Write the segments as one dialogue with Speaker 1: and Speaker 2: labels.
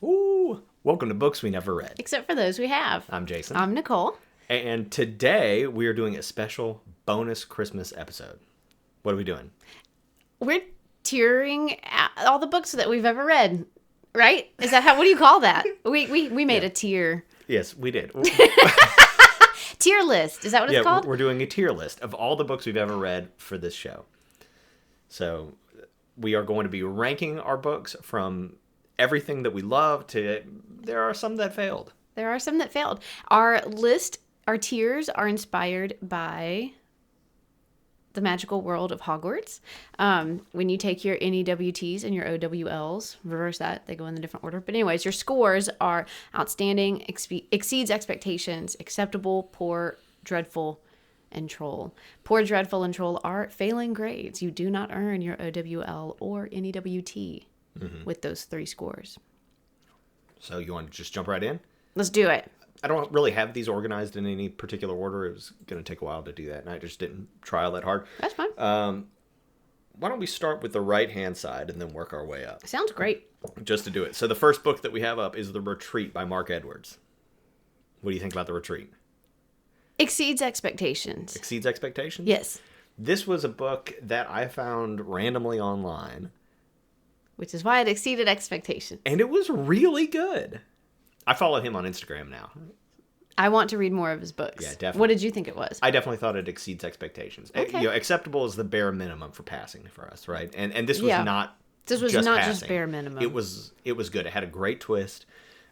Speaker 1: Ooh, welcome to Books We Never Read.
Speaker 2: Except for those we have.
Speaker 1: I'm Jason.
Speaker 2: I'm Nicole.
Speaker 1: And today we are doing a special bonus Christmas episode. What are we doing?
Speaker 2: We're tiering all the books that we've ever read, right? Is that how? What do you call that? We made a tier.
Speaker 1: Yes, we did.
Speaker 2: Tier list. Is that what it's called?
Speaker 1: We're doing a tier list of all the books we've ever read for this show. So we are going to be ranking our books from everything that we love to there are some that failed.
Speaker 2: There are some that failed. Our tiers are inspired by the magical world of Hogwarts. When you take your NEWTs and your OWLs, reverse that, they go in a different order. But anyways, your scores are outstanding, exceeds expectations, acceptable, poor, dreadful, and troll. Poor, dreadful, and troll are failing grades. You do not earn your OWL or NEWT with those three scores.
Speaker 1: So you want to just jump right in?
Speaker 2: Let's do it.
Speaker 1: I don't really have these organized in any particular order. It was going to take a while to do that, and I just didn't try all that hard.
Speaker 2: That's fine.
Speaker 1: Why don't we start with the right-hand side and then work our way up?
Speaker 2: Sounds great.
Speaker 1: Just to do it. So the first book that we have up is The Retreat by Mark Edwards. What do you think about The Retreat?
Speaker 2: Exceeds expectations.
Speaker 1: Exceeds expectations?
Speaker 2: Yes.
Speaker 1: This was a book that I found randomly online.
Speaker 2: Which is why it exceeded expectations.
Speaker 1: And it was really good. I follow him on Instagram now.
Speaker 2: I want to read more of his books.
Speaker 1: Yeah, definitely.
Speaker 2: What did you think it was?
Speaker 1: I definitely thought it exceeds expectations.
Speaker 2: Okay.
Speaker 1: Acceptable is the bare minimum for passing for us, right? And this was not
Speaker 2: This was
Speaker 1: just
Speaker 2: not
Speaker 1: passing.
Speaker 2: just bare minimum.
Speaker 1: It was good. It had a great twist.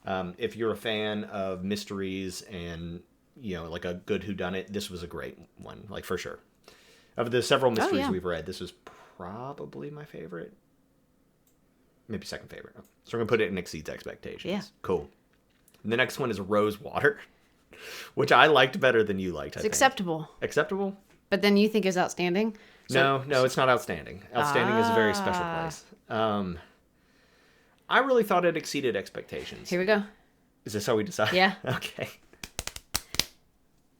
Speaker 1: If you're a fan of mysteries and like a good whoudunit, this was a great one, like for sure. Of the several mysteries we've read, this was probably my favorite. Maybe second favorite. So we're gonna put it in exceeds expectations.
Speaker 2: Yeah.
Speaker 1: Cool. And the next one is Rosewater, which I liked better than you liked.
Speaker 2: It's acceptable.
Speaker 1: Acceptable?
Speaker 2: But then you think is outstanding?
Speaker 1: No, it's not outstanding. Outstanding is a very special place. I really thought it exceeded expectations.
Speaker 2: Here we go.
Speaker 1: Is this how we decide?
Speaker 2: Yeah.
Speaker 1: Okay.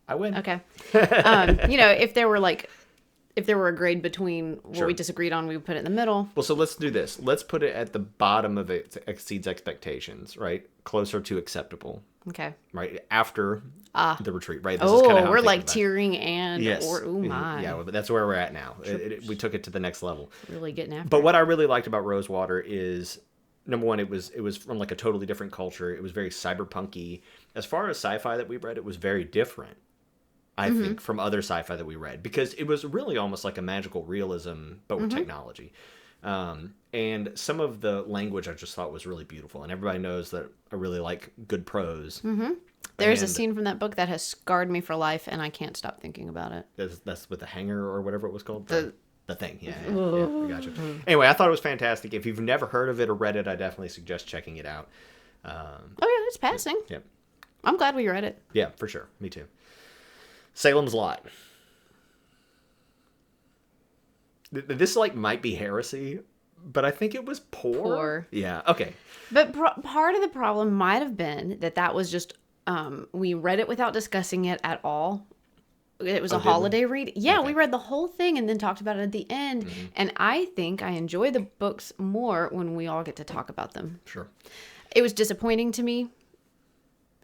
Speaker 1: I win.
Speaker 2: Okay. If there were a grade between what we disagreed on, we would put it in the middle.
Speaker 1: Well, so let's do this. Let's put it at the bottom of it, exceeds expectations, right? Closer to acceptable.
Speaker 2: Okay.
Speaker 1: Right? After The Retreat, right?
Speaker 2: This is kind of we're like tiering and...
Speaker 1: Yes.
Speaker 2: Oh, my.
Speaker 1: Yeah, but that's where we're at now. We took it to the next level.
Speaker 2: Really getting after
Speaker 1: But what I really liked about Rosewater is, number one, it was from like a totally different culture. It was very cyberpunky. As far as sci-fi that we read, it was very different, I think, from other sci-fi that we read. Because it was really almost like a magical realism, but with technology. And some of the language I just thought was really beautiful. And everybody knows that I really like good prose.
Speaker 2: There's a scene from that book that has scarred me for life, and I can't stop thinking about it.
Speaker 1: That's with the hanger or whatever it was called? The thing, yeah, I gotcha. Anyway, I thought it was fantastic. If you've never heard of it or read it, I definitely suggest checking it out.
Speaker 2: It's passing.
Speaker 1: Yep.
Speaker 2: I'm glad we read it.
Speaker 1: Yeah, for sure. Me too. Salem's Lot. This might be heresy, but I think it was poor. Yeah. Okay.
Speaker 2: But part of the problem might have been that was just we read it without discussing it at all. It was a holiday read. Yeah, okay. We read the whole thing and then talked about it at the end. And I think I enjoy the books more when we all get to talk about them.
Speaker 1: Sure.
Speaker 2: It was disappointing to me.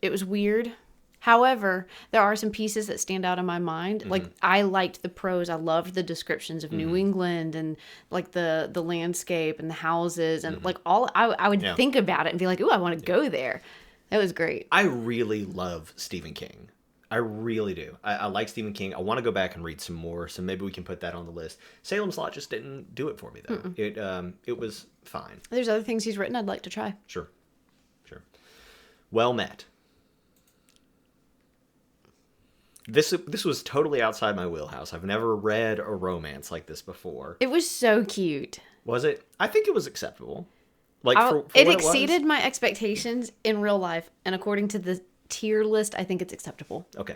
Speaker 2: It was weird. However, there are some pieces that stand out in my mind. Like, I liked the prose. I loved the descriptions of New England and, like, the landscape and the houses. And, like, I would think about it and be like, ooh, I want to go there. That was great.
Speaker 1: I really love Stephen King. I really do. I like Stephen King. I want to go back and read some more, so maybe we can put that on the list. Salem's Lot just didn't do it for me, though. It was fine.
Speaker 2: There's other things he's written I'd like to try.
Speaker 1: Sure. Well Met. This was totally outside my wheelhouse. I've never read a romance like this before.
Speaker 2: It was so cute.
Speaker 1: Was it? I think it was acceptable.
Speaker 2: It exceeded my expectations in real life, and according to the tier list, I think it's acceptable.
Speaker 1: Okay.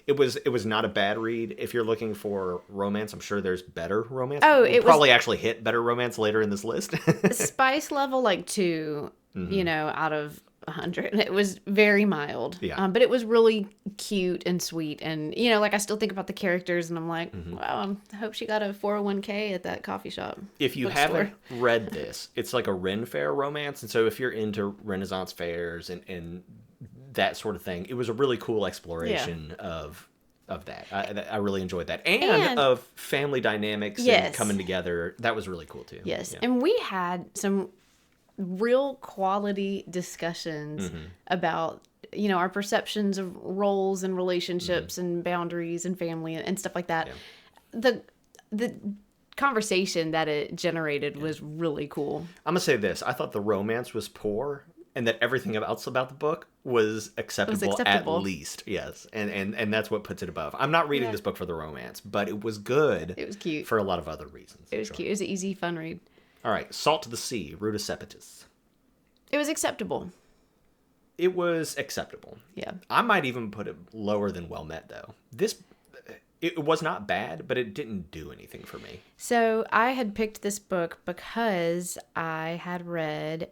Speaker 1: It was not a bad read. If you're looking for romance, I'm sure there's better romance. We'll probably actually hit better romance later in this list.
Speaker 2: Spice level 2, out of 100. It was very mild.
Speaker 1: Yeah.
Speaker 2: But it was really cute and sweet. And, you know, like I still think about the characters and I'm like, wow, I hope she got a 401k at that coffee shop.
Speaker 1: If you
Speaker 2: bookstore.
Speaker 1: haven't read this, it's like a Ren Fair romance. And so if you're into Renaissance fairs and that sort of thing, it was a really cool exploration of that. I really enjoyed that. And of family dynamics and coming together. That was really cool too.
Speaker 2: Yes.
Speaker 1: Yeah.
Speaker 2: And we had some real quality discussions about, you know, our perceptions of roles and relationships and boundaries and family and stuff like that. Yeah. The conversation that it generated was really cool.
Speaker 1: I'm gonna say this: I thought the romance was poor, and that everything else about the book was acceptable, at least. Yes, and that's what puts it above. I'm not reading this book for the romance, but it was good.
Speaker 2: It was cute
Speaker 1: for a lot of other reasons.
Speaker 2: It was cute. It was an easy, fun read.
Speaker 1: All right, Salt to the Sea, Ruta Sepetys.
Speaker 2: It was acceptable.
Speaker 1: It was acceptable.
Speaker 2: Yeah.
Speaker 1: I might even put it lower than Well Met, though. It was not bad, but it didn't do anything for me.
Speaker 2: So I had picked this book because I had read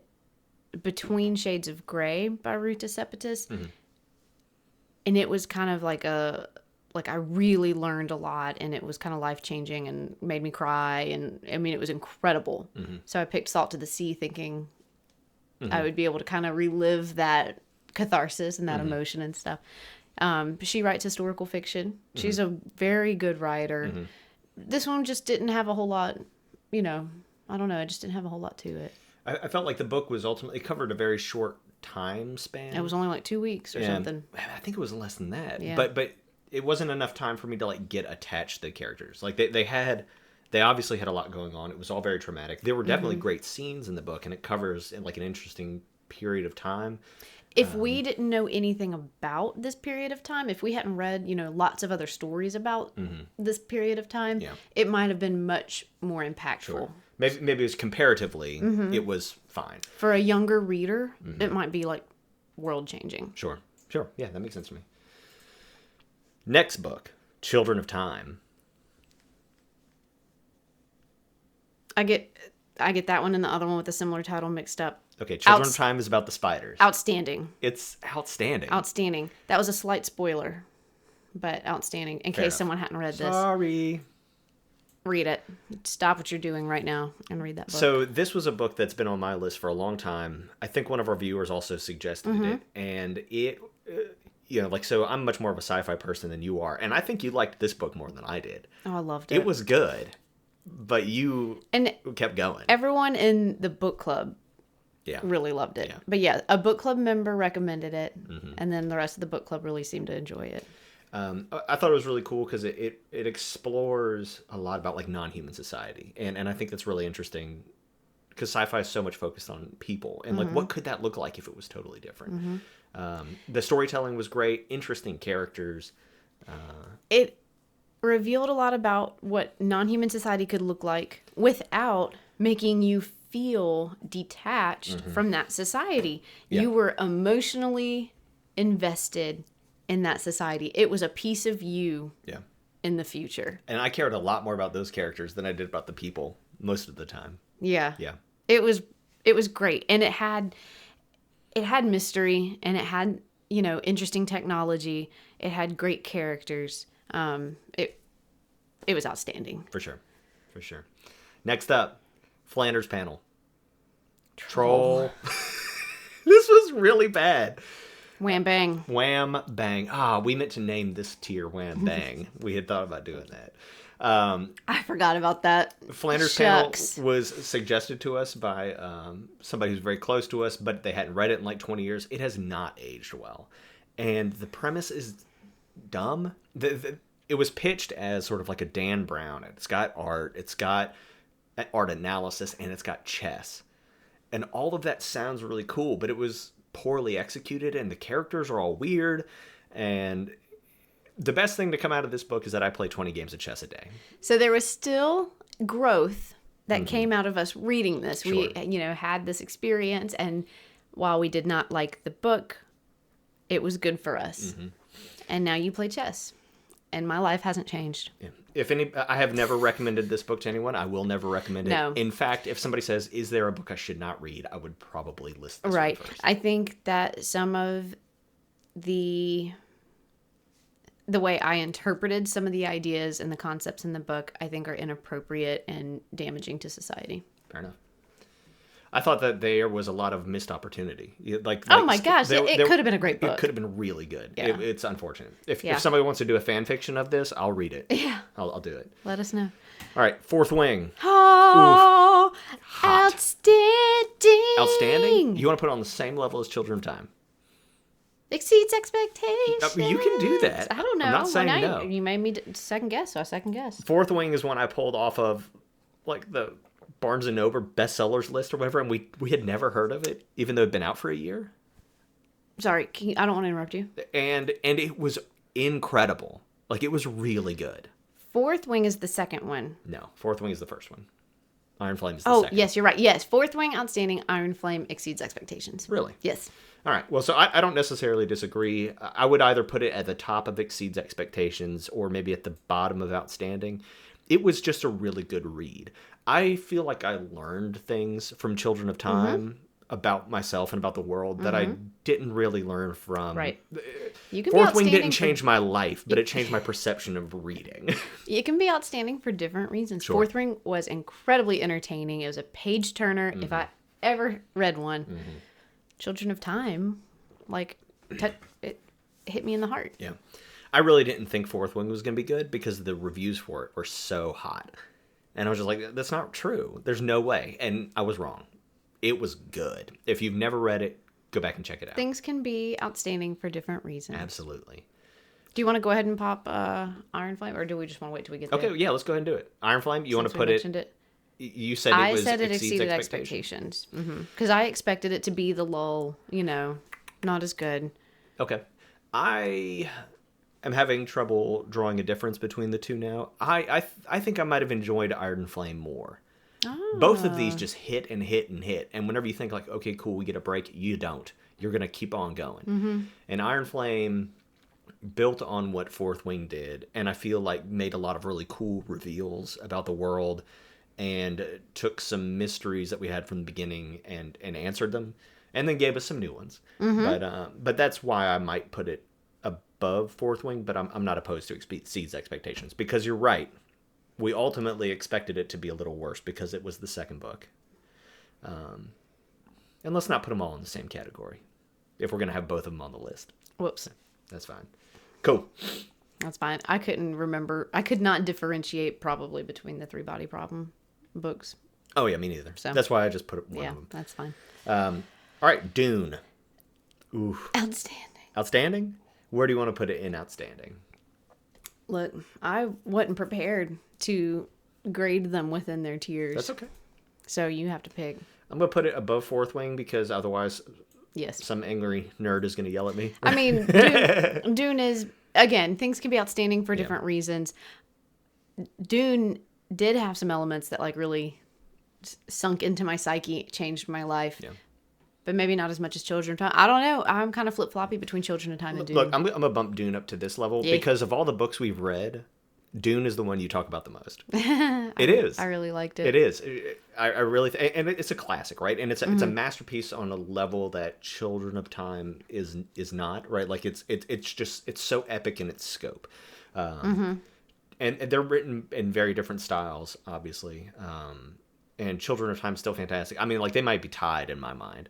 Speaker 2: Between Shades of Grey by Ruta Sepetys. And it was kind of like I really learned a lot, and it was kind of life-changing and made me cry, and I mean, it was incredible. So I picked Salt to the Sea thinking I would be able to kind of relive that catharsis and that emotion and stuff. She writes historical fiction. She's a very good writer. This one just didn't have a whole lot, you know, I don't know, it just didn't have a whole lot to it.
Speaker 1: I felt like the book was ultimately covered a very short time span.
Speaker 2: It was only like 2 weeks or something.
Speaker 1: I think it was less than that.
Speaker 2: Yeah.
Speaker 1: But it wasn't enough time for me to like get attached to the characters. Like they obviously had a lot going on. It was all very traumatic. There were definitely great scenes in the book, and it covers in like an interesting period of time.
Speaker 2: If we didn't know anything about this period of time, if we hadn't read, you know, lots of other stories about this period of time, it might have been much more impactful.
Speaker 1: Sure. Maybe it was comparatively, it was fine.
Speaker 2: For a younger reader, it might be like world changing.
Speaker 1: Sure. Yeah, that makes sense to me. Next book, Children of Time.
Speaker 2: I get that one and the other one with a similar title mixed up.
Speaker 1: Okay, Children of Time is about the spiders.
Speaker 2: Outstanding.
Speaker 1: It's outstanding.
Speaker 2: Outstanding. That was a slight spoiler, but outstanding. In case someone hadn't read this.
Speaker 1: Sorry.
Speaker 2: Read it. Stop what you're doing right now and read that book.
Speaker 1: So this was a book that's been on my list for a long time. I think one of our viewers also suggested it, and it, you know, like, so I'm much more of a sci-fi person than you are, and I think you liked this book more than I did.
Speaker 2: Oh, I loved it.
Speaker 1: It was good, but you kept going.
Speaker 2: Everyone in the book club really loved it. Yeah. But yeah, a book club member recommended it, and then the rest of the book club really seemed to enjoy it.
Speaker 1: I thought it was really cool because it explores a lot about like non-human society, and I think that's really interesting because sci-fi is so much focused on people and like what could that look like if it was totally different. The storytelling was great, interesting characters.
Speaker 2: It revealed a lot about what non-human society could look like without making you feel detached from that society. Yeah. You were emotionally invested in that society. It was a piece of you in the future. And I cared a lot more about those characters than I did about the people most of the time. Yeah. Yeah. It was great. And it had mystery, and it had, you know, interesting technology. It had great characters. It was outstanding. For sure. For sure. Next up, Flanders Panel. Troll. This was really bad. Wham bang. Wham bang. We meant to name this tier Wham bang. We had thought about doing that. I forgot about that. Flanders Panel was suggested to us by somebody who's very close to us, but they hadn't read it in like 20 years. It has not aged well. And the premise is dumb. It was pitched as sort of like a Dan Brown. It's got art. It's got art analysis, and it's got chess. And all of that sounds really cool, but it was poorly executed, and the characters are all weird. And the best thing to come out of this book is that I play 20 games of chess a day. So there was still growth that came out of us reading this. Sure. We, you know, had this experience, and while we did not like the book, it was good for us. And now you play chess. and my life hasn't changed.
Speaker 1: Yeah. If any, I have never recommended this book to anyone. I will never recommend it.
Speaker 2: No.
Speaker 1: In fact, if somebody says, "Is there a book I should not read?" I would probably list this
Speaker 2: Right.
Speaker 1: one first.
Speaker 2: I think that some of the way I interpreted some of the ideas and the concepts in the book, I think are inappropriate and damaging to society.
Speaker 1: Fair enough. I thought that there was a lot of missed opportunity.
Speaker 2: Oh my gosh, it could have been a great
Speaker 1: It
Speaker 2: book.
Speaker 1: could have been really good.
Speaker 2: Yeah.
Speaker 1: It's unfortunate. If
Speaker 2: Yeah.
Speaker 1: somebody wants to do a fan fiction of this, I'll read it.
Speaker 2: Yeah.
Speaker 1: I'll do it.
Speaker 2: Let us know.
Speaker 1: All right, Fourth Wing.
Speaker 2: Oh,
Speaker 1: Hot.
Speaker 2: outstanding.
Speaker 1: Outstanding. You want to put it on the same level as Children of Time?
Speaker 2: Exceeds expectations.
Speaker 1: You can do that.
Speaker 2: I don't know.
Speaker 1: I'm not saying
Speaker 2: Now
Speaker 1: no.
Speaker 2: You made me second guess, so I second guess.
Speaker 1: Fourth Wing is one I pulled off of like the Barnes and Noble bestsellers list or whatever, and we had never heard of it, even though it'd been out for a year.
Speaker 2: Sorry, I don't want to interrupt you.
Speaker 1: And it was incredible. Like, it was really good.
Speaker 2: Fourth Wing is the second one.
Speaker 1: No, Fourth Wing is the first one. Iron Flame is the
Speaker 2: Oh,
Speaker 1: second.
Speaker 2: yes, you're right. Yes, Fourth Wing, outstanding. Iron Flame exceeds expectations.
Speaker 1: Really?
Speaker 2: Yes.
Speaker 1: All right. Well, so I don't necessarily disagree. I would either put it at the top of exceeds expectations or maybe at the bottom of outstanding. It was just a really good read. I feel like I learned things from Children of Time about myself and about the world that I didn't really learn from.
Speaker 2: Right. You can be
Speaker 1: Fourth Wing
Speaker 2: outstanding
Speaker 1: didn't change my life, but it changed my perception of reading.
Speaker 2: It can be outstanding for different reasons.
Speaker 1: Sure.
Speaker 2: Fourth Wing was incredibly entertaining. It was a page turner. If I ever read one, Children of Time, like, it hit me in the heart.
Speaker 1: Yeah. I really didn't think Fourth Wing was going to be good because the reviews for it were so hot. And I was just like, that's not true. There's no way. And I was wrong. It was good. If you've never read it, go back and check it out.
Speaker 2: Things can be outstanding for different reasons.
Speaker 1: Absolutely.
Speaker 2: Do you want to go ahead and pop Iron Flame, or do we just want to wait till we get there?
Speaker 1: Okay, yeah, let's go ahead and do it. Iron Flame, you want to
Speaker 2: Since we
Speaker 1: put
Speaker 2: mentioned it?
Speaker 1: You said it
Speaker 2: I
Speaker 1: was
Speaker 2: said it
Speaker 1: exceeds
Speaker 2: exceeded
Speaker 1: expectations.
Speaker 2: expectations. Because I expected it to be the lull, not as good.
Speaker 1: Okay. I am having trouble drawing a difference between the two now. I think I might have enjoyed Iron Flame more. Both of these just hit and hit and hit. And whenever you think like, okay, cool, we get a break, you don't. You're going to keep on going. And Iron Flame built on what Fourth Wing did, and I feel like made a lot of really cool reveals about the world and took some mysteries that we had from the beginning and answered them, and then gave us some new ones. But that's why I might put it above Fourth Wing, but I'm not opposed to exceeds expectations, because you're right. We ultimately expected it to be a little worse because it was the second book. And let's not put them all in the same category if we're going to have both of them on the list.
Speaker 2: Whoops.
Speaker 1: That's fine. Cool.
Speaker 2: That's fine. I couldn't remember. I could not differentiate probably between the Three Body Problem books.
Speaker 1: Oh, yeah, me neither.
Speaker 2: So-
Speaker 1: That's why I just put one
Speaker 2: Yeah,
Speaker 1: of them.
Speaker 2: that's fine.
Speaker 1: All right, Dune. Ooh.
Speaker 2: Outstanding.
Speaker 1: Outstanding? Where do you want to put it in outstanding?
Speaker 2: Look, I wasn't prepared to grade them within their tiers.
Speaker 1: That's okay.
Speaker 2: So you have to pick.
Speaker 1: I'm going to put it above Fourth Wing because otherwise
Speaker 2: Yes.
Speaker 1: some angry nerd is going to yell at me.
Speaker 2: I mean, Dune is, again, things can be outstanding for different reasons. Dune did have some elements that like really sunk into my psyche, changed my life.
Speaker 1: Yeah.
Speaker 2: But maybe not as much as Children of Time. I don't know. I'm kind of flip-floppy between Children of Time and Dune.
Speaker 1: Look, I'm going to bump Dune up to this level
Speaker 2: Yeah.
Speaker 1: because of all the books we've read, Dune is the one you talk about the most. It is.
Speaker 2: I really liked it.
Speaker 1: It is. I really, and it's a classic, right? And it's a masterpiece on a level that Children of Time is not, right? Like it's so epic in its scope, and they're written in very different styles, obviously. And Children of Time is still fantastic. I mean, like they might be tied in my mind.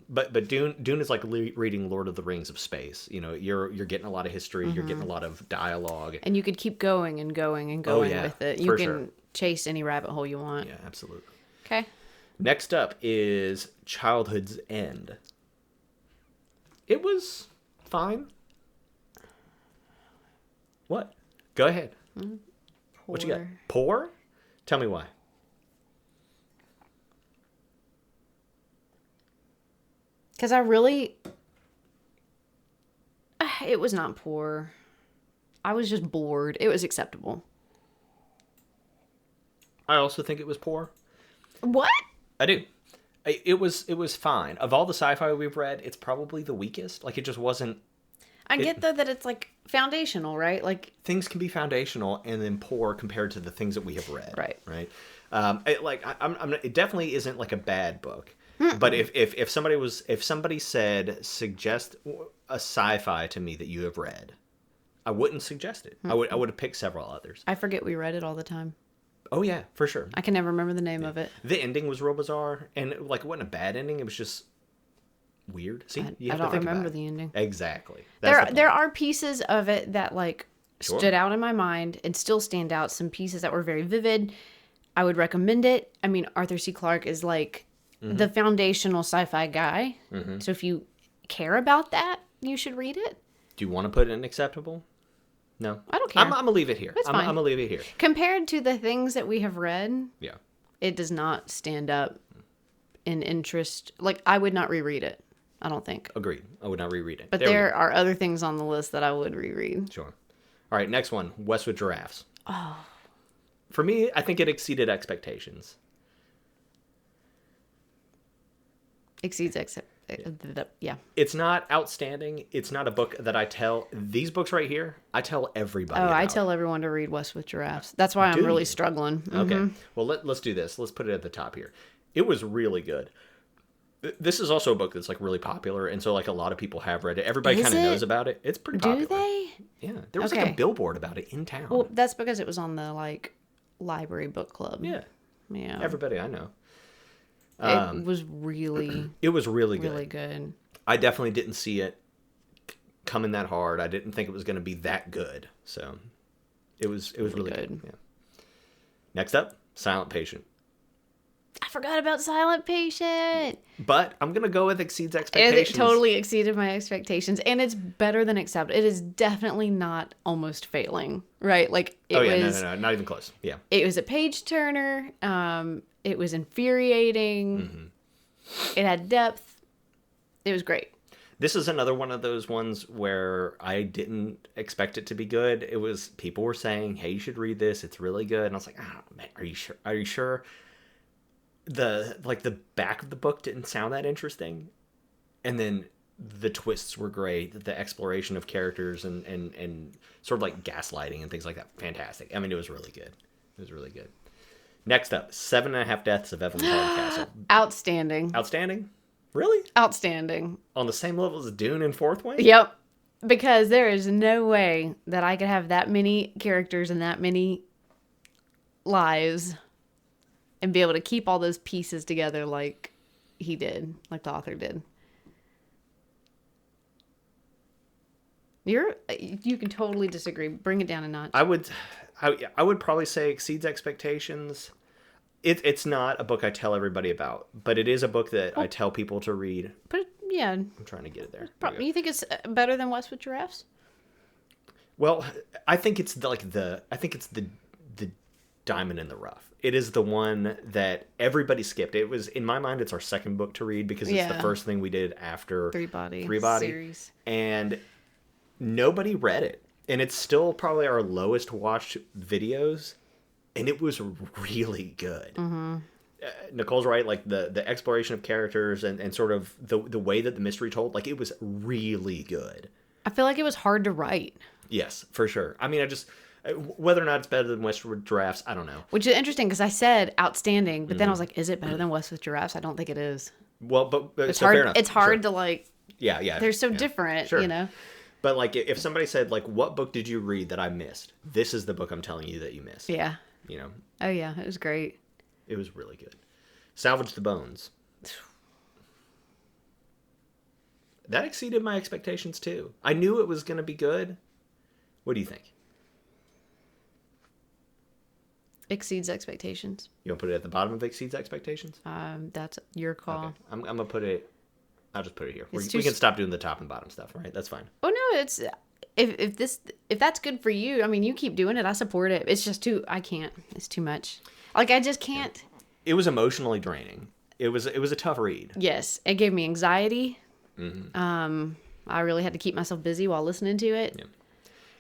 Speaker 1: But Dune is like reading Lord of the Rings of space. You know, you're getting a lot of history, you're getting a lot of dialogue.
Speaker 2: And you could keep going and going and going
Speaker 1: yeah,
Speaker 2: with it. You
Speaker 1: for
Speaker 2: can
Speaker 1: sure.
Speaker 2: chase any rabbit hole you want.
Speaker 1: Yeah, absolutely.
Speaker 2: Okay.
Speaker 1: Next up is Childhood's End. It was fine. What? Go ahead. What you got? Poor? Tell me why.
Speaker 2: Because I really... It was not poor. I was just bored. It was acceptable.
Speaker 1: I also think it was poor.
Speaker 2: What?
Speaker 1: I do. It was fine. Of all the sci-fi we've read, it's probably the weakest. Like it just wasn't.
Speaker 2: I get though that it's like foundational, right? Like,
Speaker 1: things can be foundational and then poor compared to the things that we have read.
Speaker 2: Right.
Speaker 1: Right. It definitely isn't like a bad book. But if somebody said suggest a sci-fi to me that you have read, I wouldn't suggest it. I would have picked several others.
Speaker 2: I forget we read it all the time.
Speaker 1: Oh yeah, for sure.
Speaker 2: I can never remember the name of it.
Speaker 1: The ending was real bizarre, and like it wasn't a bad ending. It was just weird. See, you
Speaker 2: I
Speaker 1: have
Speaker 2: don't
Speaker 1: to think
Speaker 2: remember
Speaker 1: about
Speaker 2: the ending.
Speaker 1: Exactly. That's the
Speaker 2: There
Speaker 1: point.
Speaker 2: are pieces of it that like
Speaker 1: Sure.
Speaker 2: stood out in my mind and still stand out. Some pieces that were very vivid. I would recommend it. I mean, Arthur C. Clarke is like the foundational sci-fi guy. So if you care about that, you should read it.
Speaker 1: Do you want to put it in acceptable? No,
Speaker 2: I don't care.
Speaker 1: I'm gonna leave it here.
Speaker 2: That's
Speaker 1: I'm
Speaker 2: fine.
Speaker 1: gonna leave it here.
Speaker 2: Compared to the things that we have read,
Speaker 1: Yeah.
Speaker 2: it does not stand up in interest. Like, I would not reread it. I don't think.
Speaker 1: Agreed. I would not reread it.
Speaker 2: But
Speaker 1: There we
Speaker 2: there
Speaker 1: go.
Speaker 2: are other things on the list that I would reread.
Speaker 1: Sure. All right, next one. Westwood Giraffes. Oh. For me, I think it exceeded expectations.
Speaker 2: Exceeds yeah.
Speaker 1: It's not outstanding. It's not a book that I tell. These books right here, I tell everybody.
Speaker 2: Oh, I
Speaker 1: about.
Speaker 2: tell everyone to read Westwood Giraffes. That's why I'm
Speaker 1: Do
Speaker 2: really
Speaker 1: you?
Speaker 2: struggling.
Speaker 1: Okay. Well, let's do this. Let's put it at the top here. It was really good. This is also a book that's like really popular, and so like a lot of people have read it. Everybody
Speaker 2: Is
Speaker 1: kind of
Speaker 2: it?
Speaker 1: knows about it. It's pretty
Speaker 2: Do
Speaker 1: popular.
Speaker 2: they?
Speaker 1: Yeah, there was like
Speaker 2: Okay.
Speaker 1: a billboard about it in town.
Speaker 2: Well, that's because it was on the like library book club.
Speaker 1: yeah,
Speaker 2: Yeah.
Speaker 1: everybody I know.
Speaker 2: It was really,
Speaker 1: It was really good.
Speaker 2: really good.
Speaker 1: I definitely didn't see it coming that hard. I didn't think it was going to be that good. So it was really good. Yeah. Next up, Silent Patient.
Speaker 2: I forgot about Silent Patient.
Speaker 1: But I'm going to go with Exceeds
Speaker 2: It
Speaker 1: Expectations.
Speaker 2: totally exceeded my expectations, and it's better than accepted. It is definitely not almost failing, right? Like it
Speaker 1: Oh yeah,
Speaker 2: was.
Speaker 1: no, not even close. Yeah.
Speaker 2: It was a page turner. It was infuriating. It had depth. It was great.
Speaker 1: This is another one of those ones where I didn't expect it to be good. It was people were saying, "Hey, you should read this. It's really good." And I was like, "Oh, man, are you sure? Are you sure?" The back of the book didn't sound that interesting, and then the twists were great. The exploration of characters and sort of like gaslighting and things like that, fantastic. I mean, it was really good. It was really good. Next up, 7.5 Deaths of Evelyn Hardcastle.
Speaker 2: Outstanding.
Speaker 1: Outstanding. Really?
Speaker 2: Outstanding.
Speaker 1: On the same level as Dune and Fourth Wing?
Speaker 2: Yep. Because there is no way that I could have that many characters and that many lives and be able to keep all those pieces together like he did, like the author did. You can totally disagree. Bring it down a notch.
Speaker 1: I would probably say Exceeds Expectations. It's not a book I tell everybody about, but it is a book that I tell people to read.
Speaker 2: But yeah,
Speaker 1: I'm trying to get it there. There we go.
Speaker 2: you think it's better than Westwood Giraffes?
Speaker 1: Well, I think it's the diamond in the rough. It is the one that everybody skipped. It was, in my mind, it's our second book to read because it's the
Speaker 2: Yeah.
Speaker 1: first thing we did after
Speaker 2: Three Body series.
Speaker 1: and nobody read it, and it's still probably our lowest watched videos, and it was really good. Nicole's right, like the exploration of characters and sort of the way that the mystery told, like it was really good.
Speaker 2: I feel like it was hard to write.
Speaker 1: Yes, for sure. I mean, whether or not it's better than Westwood Giraffes, I don't know.
Speaker 2: Which is interesting because I said outstanding, but then I was like, is it better than Westwood Giraffes? I don't think it is.
Speaker 1: Well, but
Speaker 2: It's
Speaker 1: so
Speaker 2: hard.
Speaker 1: fair enough.
Speaker 2: It's hard
Speaker 1: Sure.
Speaker 2: to like.
Speaker 1: Yeah.
Speaker 2: They're so
Speaker 1: yeah.
Speaker 2: different,
Speaker 1: Sure.
Speaker 2: you know.
Speaker 1: But like, if somebody said like, "What book did you read that I missed?" This is the book I'm telling you that you missed.
Speaker 2: Yeah.
Speaker 1: You know,
Speaker 2: Oh yeah, it was great.
Speaker 1: it was really good. Salvage the Bones. That exceeded my expectations too. I knew it was going to be good. What do you think?
Speaker 2: Exceeds expectations.
Speaker 1: You want to put it at the bottom of exceeds expectations?
Speaker 2: That's your call.
Speaker 1: Okay. I'm gonna put it. I'll just put it here.
Speaker 2: It's
Speaker 1: We
Speaker 2: too
Speaker 1: can stop doing the top and bottom stuff, right? That's fine.
Speaker 2: Oh no, it's if that's good for you. I mean, you keep doing it. I support it. It's just too. I can't. It's too much. Like I just can't.
Speaker 1: It was emotionally draining. It was a tough read.
Speaker 2: Yes, it gave me anxiety.
Speaker 1: Mm-hmm.
Speaker 2: I really had to keep myself busy while listening to it.
Speaker 1: Yeah.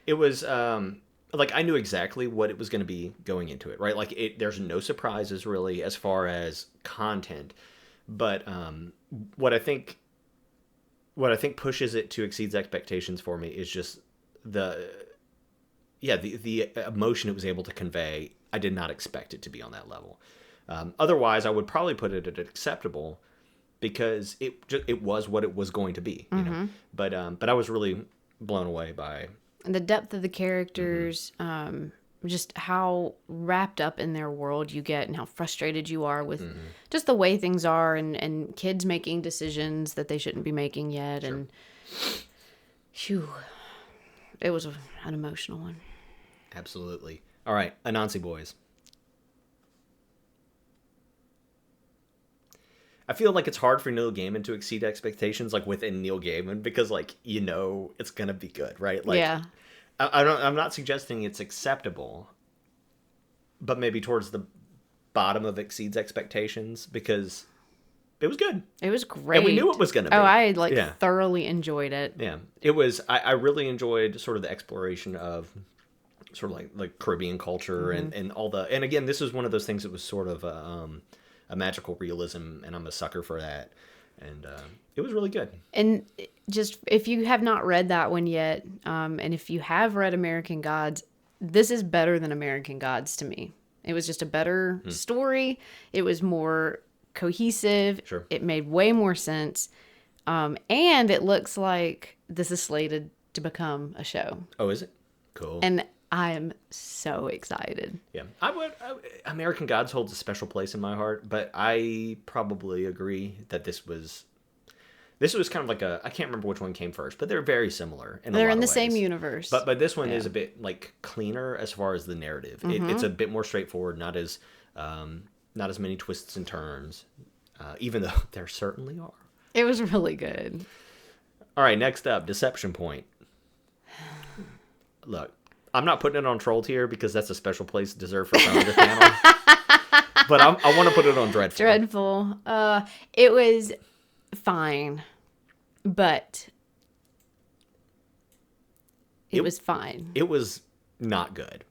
Speaker 1: It was like I knew exactly what it was going to be going into it, right? Like there's no surprises really as far as content, but what I think pushes it to exceeds expectations for me is just the emotion it was able to convey, I did not expect it to be on that level. Otherwise, I would probably put it at acceptable because it was what it was going to be, you know. But I was really blown away by
Speaker 2: And the depth of the characters, just how wrapped up in their world you get and how frustrated you are with just the way things are and kids making decisions that they shouldn't be making yet. Sure. And phew, it was an emotional one.
Speaker 1: Absolutely. All right, Anansi Boys. I feel like it's hard for Neil Gaiman to exceed expectations, like within Neil Gaiman, because like you know it's gonna be good, right? Like,
Speaker 2: yeah.
Speaker 1: I'm not suggesting it's acceptable, but maybe towards the bottom of exceeds expectations because it was good.
Speaker 2: It was great,
Speaker 1: and we knew it was gonna be.
Speaker 2: Oh, I thoroughly enjoyed it.
Speaker 1: Yeah, it was. I really enjoyed sort of the exploration of sort of like Caribbean culture and all the. And again, this is one of those things that was sort of a magical realism, and I'm a sucker for that. And it was really good.
Speaker 2: And just if you have not read that one yet, and if you have read American Gods, this is better than American Gods to me. It was just a better story. It was more cohesive.
Speaker 1: Sure.
Speaker 2: It made way more sense. And it looks like this is slated to become a show.
Speaker 1: Oh, is it? Cool.
Speaker 2: And I'm so excited.
Speaker 1: Yeah, American Gods holds a special place in my heart, but I probably agree that this was kind of like I can't remember which one came first, but they're very similar.
Speaker 2: They're in the same universe.
Speaker 1: But this one is a bit like cleaner as far as the narrative. It's a bit more straightforward, not as many twists and turns, even though there certainly are.
Speaker 2: It was really good.
Speaker 1: All right, next up, Deception Point. Look. I'm not putting it on Troll Tier because that's a special place deserved for Calendar Panel. But I want to put it on Dreadful.
Speaker 2: Dreadful. It was fine, but it was fine.
Speaker 1: It was not good.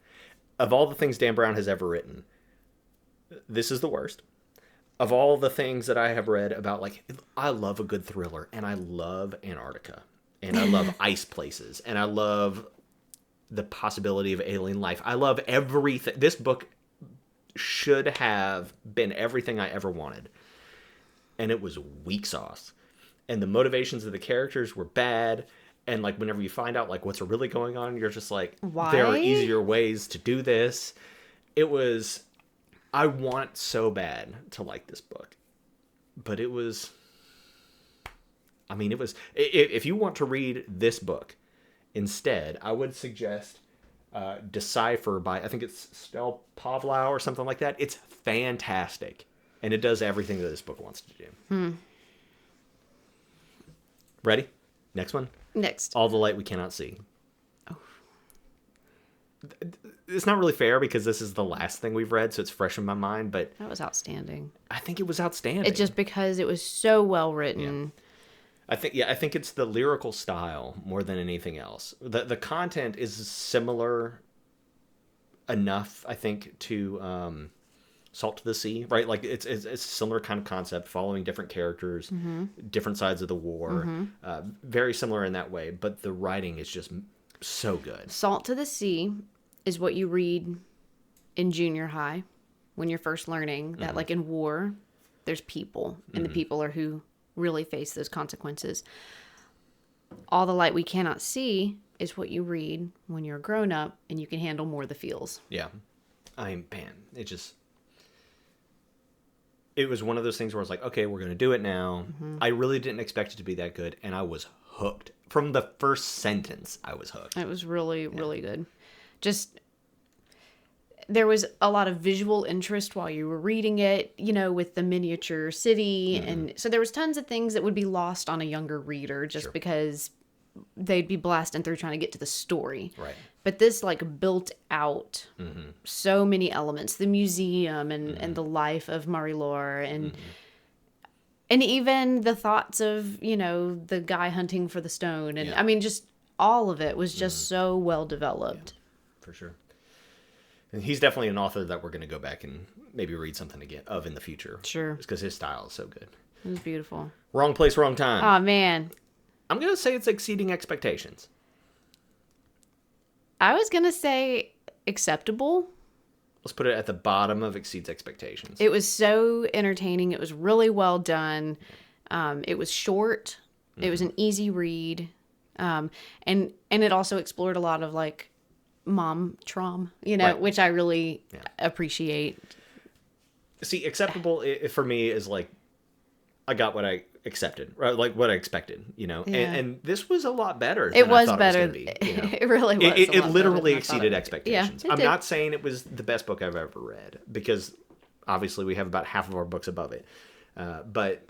Speaker 1: Of all the things Dan Brown has ever written, this is the worst. Of all the things that I have read about, like, I love a good thriller, and I love Antarctica, and I love ice places, and I love the possibility of alien life. I love everything. This book should have been everything I ever wanted. And it was weak sauce. And the motivations of the characters were bad. And like whenever you find out like what's really going on, you're just like,
Speaker 2: why?
Speaker 1: There are easier ways to do this. I want so bad to like this book. But it was, if you want to read this book, instead, I would suggest Decipher by, I think it's Stel Pavlov or something like that. It's fantastic. And it does everything that this book wants to do. Ready? Next one?
Speaker 2: Next.
Speaker 1: All the Light We Cannot See. Oh. It's not really fair because this is the last thing we've read, so it's fresh in my mind, but...
Speaker 2: That was outstanding.
Speaker 1: I think it was outstanding.
Speaker 2: It's just because it was so well written.
Speaker 1: Yeah. I think it's the lyrical style more than anything else. The content is similar enough, I think, to Salt to the Sea, right? Like it's a similar kind of concept, following different characters, different sides of the war, very similar in that way. But the writing is just so good.
Speaker 2: Salt to the Sea is what you read in junior high when you're first learning that, like in war, there's people, and the people are who really face those consequences. All the Light We Cannot See is what you read when you're a grown up and you can handle more of the feels.
Speaker 1: Yeah. It was one of those things where I was like, okay, we're going to do it now. I really didn't expect it to be that good, and I was hooked. From the first sentence, I was hooked.
Speaker 2: It was really, really good. Just, there was a lot of visual interest while you were reading it, with the miniature city. And so there was tons of things that would be lost on a younger reader just because they'd be blasting through trying to get to the story.
Speaker 1: Right.
Speaker 2: But this built out so many elements, the museum and the life of Marie-Laure and even the thoughts of, the guy hunting for the stone. And just all of it was just so well developed.
Speaker 1: Yeah, for sure. And he's definitely an author that we're going to go back and maybe read something again of in the future.
Speaker 2: Sure.
Speaker 1: Just because his style is so good.
Speaker 2: It was beautiful.
Speaker 1: Wrong Place, Wrong Time.
Speaker 2: Oh, man.
Speaker 1: I'm going to say it's exceeding expectations.
Speaker 2: I was going to say acceptable.
Speaker 1: Let's put it at the bottom of exceeds expectations.
Speaker 2: It was so entertaining. It was really well done. It was short. It was an easy read. And it also explored a lot of like mom trauma,
Speaker 1: Right.
Speaker 2: which I really appreciate.
Speaker 1: See, acceptable for me is like I got what I accepted, right? Like what I expected,
Speaker 2: Yeah.
Speaker 1: and this was a lot better.
Speaker 2: It
Speaker 1: than
Speaker 2: was
Speaker 1: I thought
Speaker 2: better.
Speaker 1: It was gonna be,
Speaker 2: It really was.
Speaker 1: It
Speaker 2: a lot
Speaker 1: literally
Speaker 2: better than I thought
Speaker 1: exceeded
Speaker 2: it would.
Speaker 1: expectations.
Speaker 2: Yeah, it
Speaker 1: I'm
Speaker 2: did.
Speaker 1: not saying it was the best book I've ever read because obviously we have about half of our books above it. But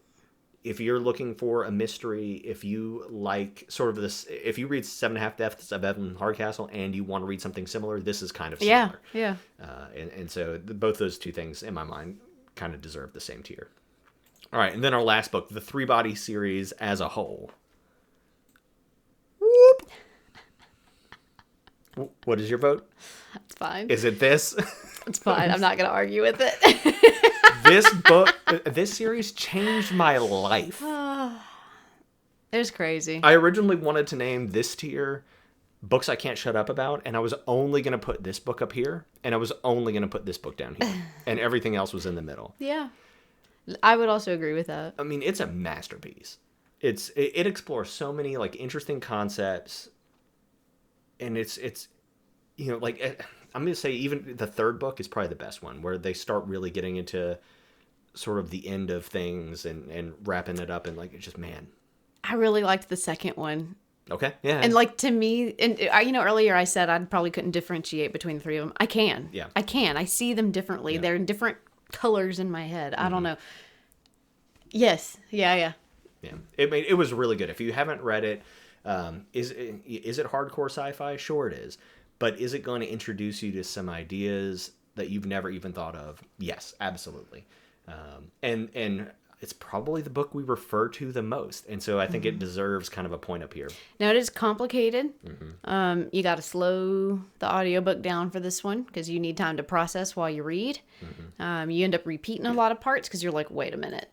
Speaker 1: if you're looking for a mystery, if you like sort of this, if you read 7.5 Deaths of Evelyn Hardcastle and you want to read something similar, this is kind of similar.
Speaker 2: Yeah.
Speaker 1: And so both those two things in my mind kind of deserve the same tier. All right, and then our last book, the Three Body series as a whole. Whoop. What is your vote?
Speaker 2: It's fine.
Speaker 1: Is it this?
Speaker 2: It's fine. I'm not going to argue with it.
Speaker 1: This book, this series changed my life.
Speaker 2: It was crazy.
Speaker 1: I originally wanted to name this tier Books I Can't Shut Up About, and I was only going to put this book up here, and I was only going to put this book down here, and everything else was in the middle.
Speaker 2: Yeah. I would also agree with that.
Speaker 1: I mean, it's a masterpiece. It explores so many like interesting concepts, and it's like I'm gonna say even the third book is probably the best one, where they start really getting into sort of the end of things and wrapping it up, and like it's just man.
Speaker 2: I really liked the second one.
Speaker 1: Okay, yeah,
Speaker 2: And like to me, and earlier I said I probably couldn't differentiate between the three of them. I can.
Speaker 1: Yeah.
Speaker 2: I can. I see them differently.
Speaker 1: Yeah.
Speaker 2: They're in different colors in my head. I don't know. Yes. Yeah.
Speaker 1: yeah. It was really good. If you haven't read it, is it hardcore sci-fi? Sure, it is. But is it going to introduce you to some ideas that you've never even thought of? Yes, absolutely. And it's probably the book we refer to the most, and so I think it deserves kind of a point up here.
Speaker 2: Now it is complicated. You got to slow the audiobook down for this one because you need time to process while you read. You end up repeating a lot of parts because you're like, wait a minute,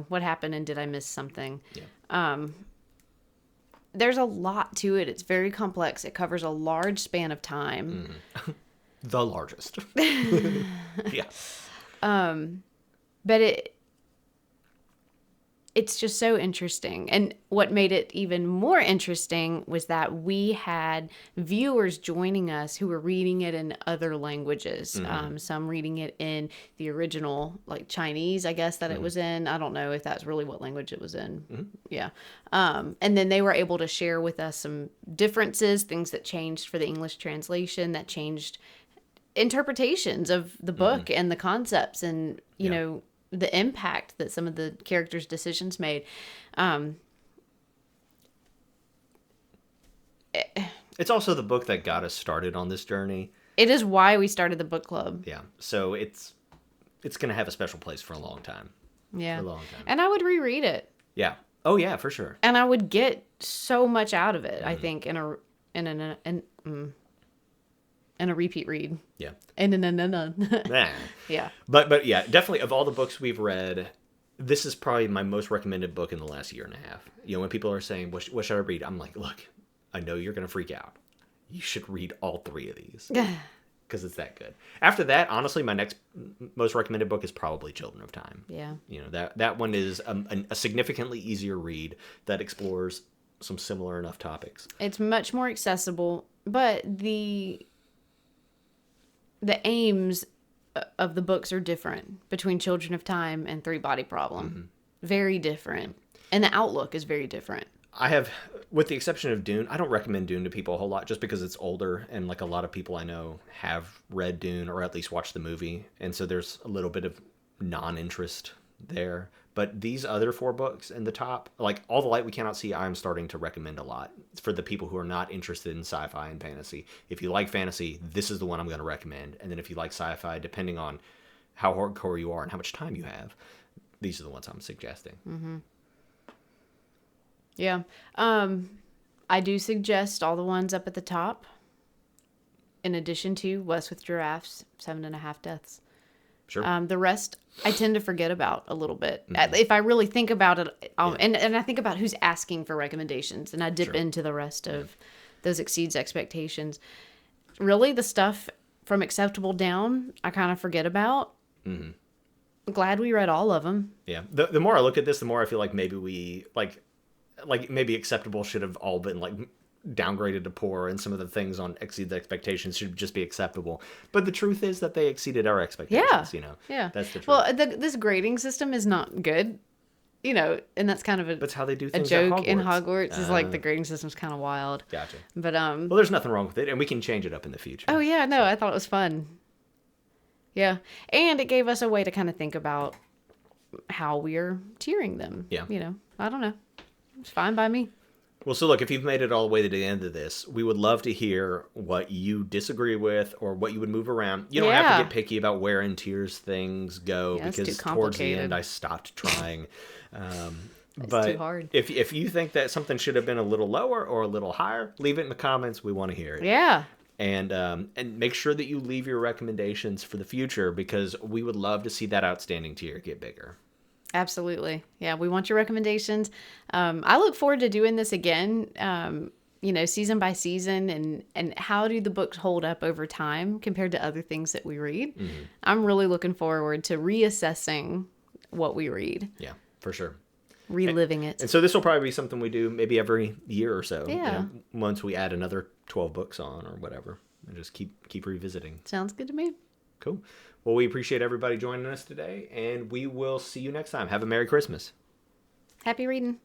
Speaker 2: what happened and did I miss something?
Speaker 1: Yeah.
Speaker 2: There's a lot to it. It's very complex. It covers a large span of time.
Speaker 1: The largest. Yeah.
Speaker 2: But it's just so interesting. And what made it even more interesting was that we had viewers joining us who were reading it in other languages. Some reading it in the original, like Chinese, I guess, that it was in. I don't know if that's really what language it was in. Yeah. And then they were able to share with us some differences, things that changed for the English translation, that changed interpretations of the book and the concepts and, you know, the impact that some of the characters' decisions made.
Speaker 1: It's also the book that got us started on this journey.
Speaker 2: It is why we started the book club.
Speaker 1: Yeah. So it's going to have a special place for a long time.
Speaker 2: Yeah.
Speaker 1: For a long time.
Speaker 2: And I would reread it.
Speaker 1: Yeah. Oh yeah, for sure.
Speaker 2: And I would get so much out of it, I think, in a repeat read.
Speaker 1: Yeah.
Speaker 2: And yeah.
Speaker 1: But yeah, definitely of all the books we've read, this is probably my most recommended book in the last year and a half. You know, when people are saying, what should I read? I'm like, look, I know you're going to freak out. You should read all three of these because it's that good. After that, honestly, my next most recommended book is probably Children of Time.
Speaker 2: Yeah.
Speaker 1: You know, that one is a significantly easier read that explores some similar enough topics.
Speaker 2: It's much more accessible, but the aims of the books are different between Children of Time and Three Body Problem. Very different. And the outlook is very different.
Speaker 1: I have, with the exception of Dune, I don't recommend Dune to people a whole lot just because it's older and like a lot of people I know have read Dune or at least watched the movie. And so there's a little bit of non-interest there. But these other four books in the top, like All the Light We Cannot See, I'm starting to recommend a lot for the people who are not interested in sci-fi and fantasy. If you like fantasy, this is the one I'm going to recommend. And then if you like sci-fi, depending on how hardcore you are and how much time you have, these are the ones I'm suggesting.
Speaker 2: Yeah. I do suggest all the ones up at the top, in addition to West with Giraffes, 7.5 Deaths.
Speaker 1: Sure.
Speaker 2: The rest I tend to forget about a little bit. If I really think about it, and I think about who's asking for recommendations, and I dip into the rest of those exceeds expectations. really the stuff from acceptable down, I kind of forget about. I'm glad we read all of them.
Speaker 1: Yeah. The more I look at this, the more I feel like maybe we maybe acceptable should have all been like downgraded to poor, and some of the things on Exceed the Expectations should just be acceptable. But the truth is that they exceeded our expectations.
Speaker 2: Yeah.
Speaker 1: That's the truth.
Speaker 2: Well, this grading system is not good. And that's kind of
Speaker 1: That's how they do
Speaker 2: a
Speaker 1: things
Speaker 2: joke
Speaker 1: at
Speaker 2: in
Speaker 1: Hogwarts.
Speaker 2: Hogwarts. Is like the grading system's kind of wild.
Speaker 1: Gotcha.
Speaker 2: But
Speaker 1: Well, there's nothing wrong with it, and we can change it up in the future.
Speaker 2: oh yeah, no, I thought it was fun. Yeah, and it gave us a way to kind of think about how we're tiering them.
Speaker 1: Yeah.
Speaker 2: I don't know. It's fine by me.
Speaker 1: Well, so look, if you've made it all the way to the end of this, we would love to hear what you disagree with or what you would move around. You don't have
Speaker 2: Yeah.
Speaker 1: to get picky about where in tiers things go,
Speaker 2: Yeah, it's
Speaker 1: because
Speaker 2: too
Speaker 1: towards the
Speaker 2: complicated.
Speaker 1: end I stopped trying.
Speaker 2: It's
Speaker 1: But
Speaker 2: too hard.
Speaker 1: if you think that something should have been a little lower or a little higher, leave it in the comments. We want to hear it.
Speaker 2: Yeah.
Speaker 1: And make sure that you leave your recommendations for the future, because we would love to see that outstanding tier get bigger.
Speaker 2: Absolutely. Yeah, we want your recommendations. I look forward to doing this again, season by season, and how do the books hold up over time compared to other things that we read. I'm really looking forward to reassessing what we read,
Speaker 1: Yeah, for sure.
Speaker 2: reliving it.
Speaker 1: And so this will probably be something we do maybe every year or so.
Speaker 2: Yeah.
Speaker 1: Once we add another 12 books on or whatever, and just keep revisiting.
Speaker 2: Sounds good to me.
Speaker 1: Cool. Well, we appreciate everybody joining us today, and we will see you next time. Have a Merry Christmas.
Speaker 2: Happy reading.